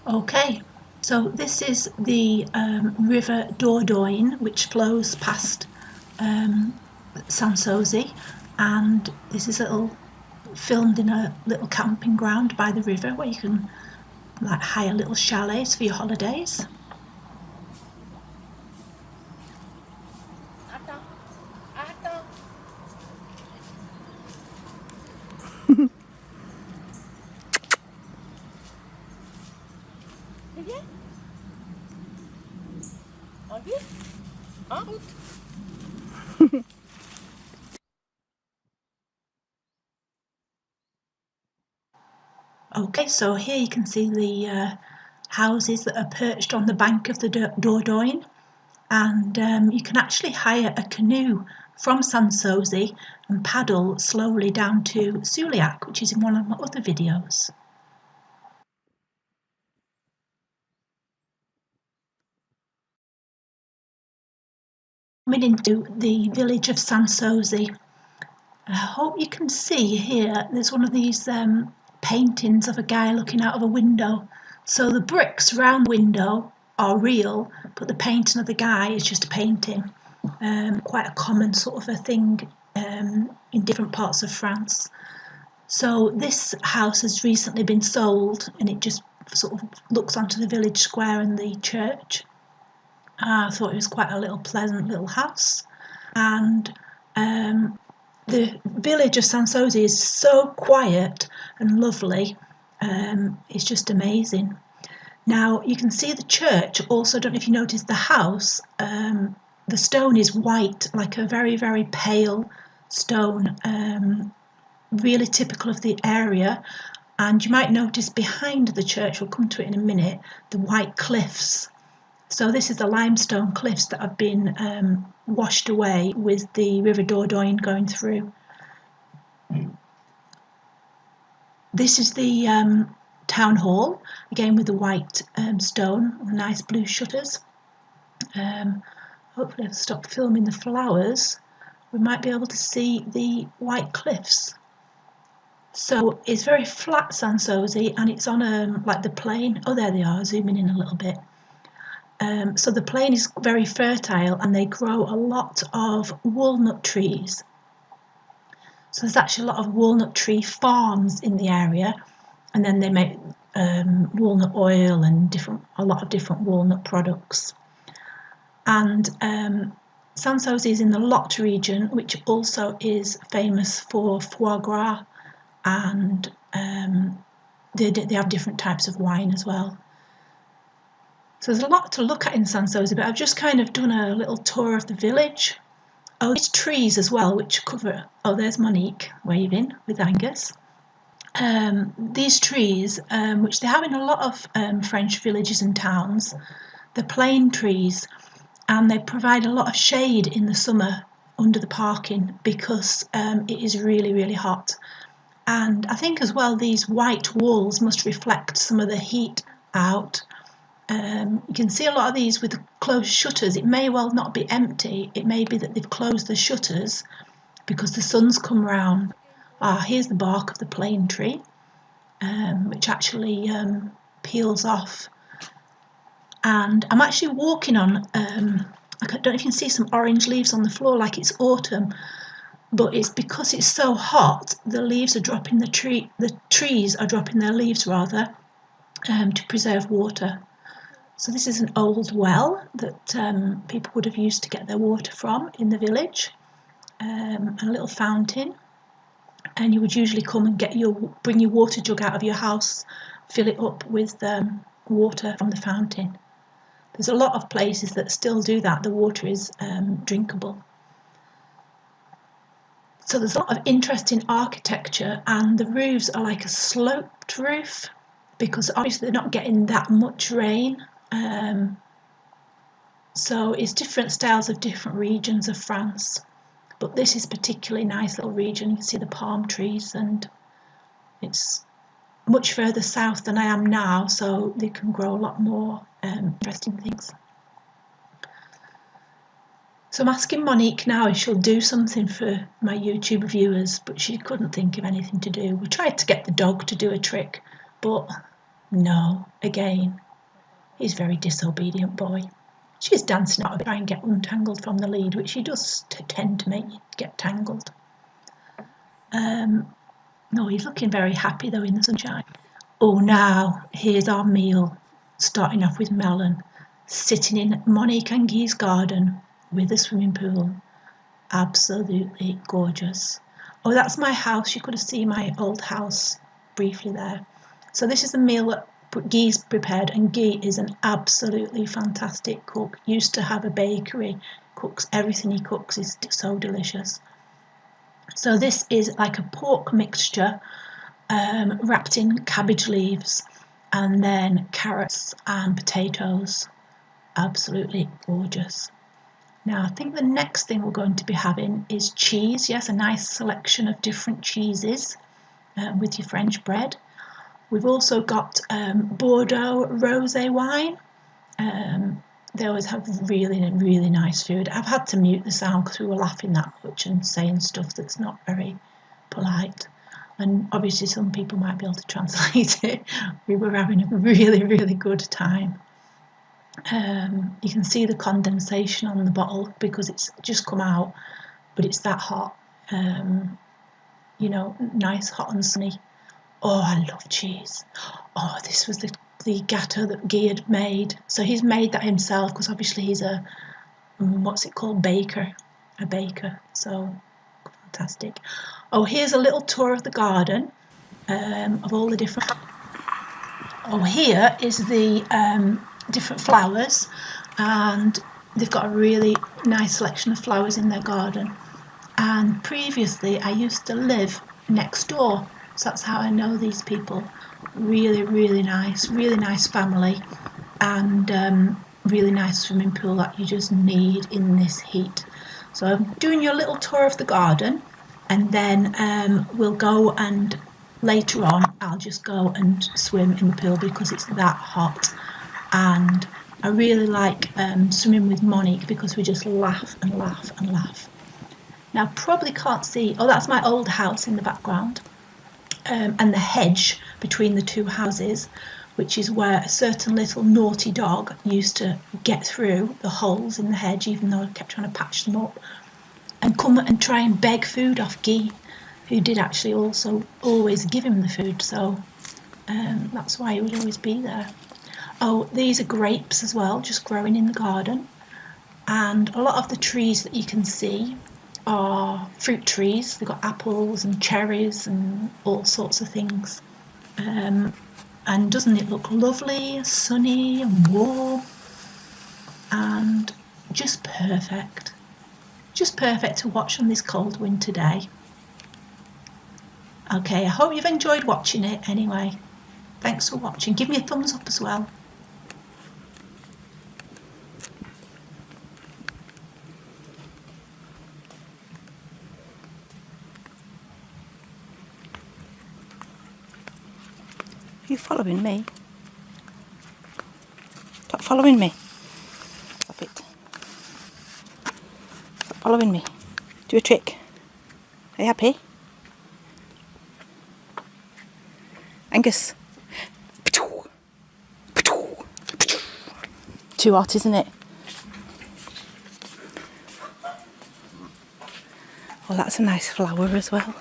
Okay, so this is the river Dordogne, which flows past Saint Sozy, and this is filmed in a little camping ground by the river where you can like hire little chalets for your holidays. Attends, attends. C'est bien? En vue? En route. Okay, so here you can see the houses that are perched on the bank of the Dordogne, and you can actually hire a canoe from Saint Sozy and paddle slowly down to Souillac, which is in one of my other videos. Coming into the village of Saint Sozy, I hope you can see here there's one of these paintings of a guy looking out of a window. So the bricks around the window are real, but the painting of the guy is just a painting. Quite a common sort of a thing in different parts of France. So this house has recently been sold, and it just sort of looks onto the village square and the church. I thought it was quite a little pleasant little house, and the village of Saint Sozy is so quiet and lovely. It's just amazing. Now you can see the church. Also, don't know if you noticed the house. The stone is white, like a very very pale stone, really typical of the area. And you might notice behind the church, we'll come to it in a minute, the white cliffs. So this is the limestone cliffs that have been washed away with the River Dordogne going through. This is the town hall, again with the white stone and the nice blue shutters. Hopefully I'll stop filming the flowers. We might be able to see the white cliffs. So it's very flat, Saint Sozy, and it's on like the plain. Oh, there they are, zooming in a little bit. So the plain is very fertile, and they grow a lot of walnut trees. So there's actually a lot of walnut tree farms in the area, and then they make walnut oil and a lot of different walnut products. And Saint Sozy is in the Lot region, which also is famous for foie gras, and they have different types of wine as well. So there's a lot to look at in Saint Sozy, but I've just kind of done a little tour of the village. Oh, there's trees as well, which cover. Oh, there's Monique waving with Angus. These trees, which they have in a lot of French villages and towns, the plane trees, and they provide a lot of shade in the summer under the parking because it is really, really hot. And I think as well, these white walls must reflect some of the heat out. You can see a lot of these with closed shutters. It may well not be empty. It may be that they've closed the shutters because the sun's come round. Here's the bark of the plane tree, which actually peels off. And I'm actually walking on, I don't know if you can see some orange leaves on the floor like it's autumn, but it's because it's so hot, the leaves are dropping, the trees are dropping their leaves rather, to preserve water. So this is an old well that people would have used to get their water from in the village, and a little fountain. And you would usually come and bring your water jug out of your house, fill it up with water from the fountain. There's a lot of places that still do that. The water is drinkable. So there's a lot of interesting architecture, and the roofs are like a sloped roof because obviously they're not getting that much rain. So it's different styles of different regions of France, but this is particularly nice little region. You can see the palm trees, and it's much further south than I am now, so they can grow a lot more interesting things. So I'm asking Monique now if she'll do something for my YouTube viewers, but she couldn't think of anything to do. We tried to get the dog to do a trick, but No, again, he's a very disobedient boy. She's dancing out of it, trying to get untangled from the lead, which she does tend to make you get tangled. No, he's looking very happy though in the sunshine. Oh, now here's our meal, starting off with melon, sitting in Monique and Guy's garden with a swimming pool. Absolutely gorgeous. Oh, that's my house. You could have seen my old house briefly there. So this is the meal that Guy's prepared, and Guy is an absolutely fantastic cook. Used to have a bakery, cooks everything he cooks is so delicious. So this is like a pork mixture wrapped in cabbage leaves and then carrots and potatoes. Absolutely gorgeous. Now I think the next thing we're going to be having is cheese. Yes, a nice selection of different cheeses with your French bread. We've also got Bordeaux rosé wine. They always have really, really nice food. I've had to mute the sound because we were laughing that much and saying stuff that's not very polite. And obviously some people might be able to translate it. We were having a really, really good time. You can see the condensation on the bottle because it's just come out, but it's that hot. Nice, hot and sunny. Oh, I love cheese. Oh, this was the gâteau that Guy had made. So he's made that himself because obviously he's a, what's it called, a baker. So fantastic. Oh, here's a little tour of the garden of all the different. Oh, here is the different flowers, and they've got a really nice selection of flowers in their garden. And previously I used to live next door, so that's how I know these people. Really, really nice family, and really nice swimming pool that you just need in this heat. So I'm doing you a little tour of the garden, and then we'll go, and later on I'll just go and swim in the pool because it's that hot. And I really like swimming with Monique because we just laugh and laugh and laugh. Now probably can't see, oh, that's my old house in the background, and the hedge between the two houses, which is where a certain little naughty dog used to get through the holes in the hedge, even though I kept trying to patch them up, and come and try and beg food off Guy, who did actually also always give him the food, so that's why he would always be there. Oh, these are grapes as well, just growing in the garden, and a lot of the trees that you can see are fruit trees. They've got apples and cherries and all sorts of things. And doesn't it look lovely, sunny and warm, and just perfect. Just perfect to watch on this cold winter day. Okay, I hope you've enjoyed watching it anyway. Thanks for watching. Give me a thumbs up as well. Are you following me? Stop following me. Stop it. Stop following me. Do a trick. Are you happy? Angus. Too hot, isn't it? Oh, that's a nice flower as well.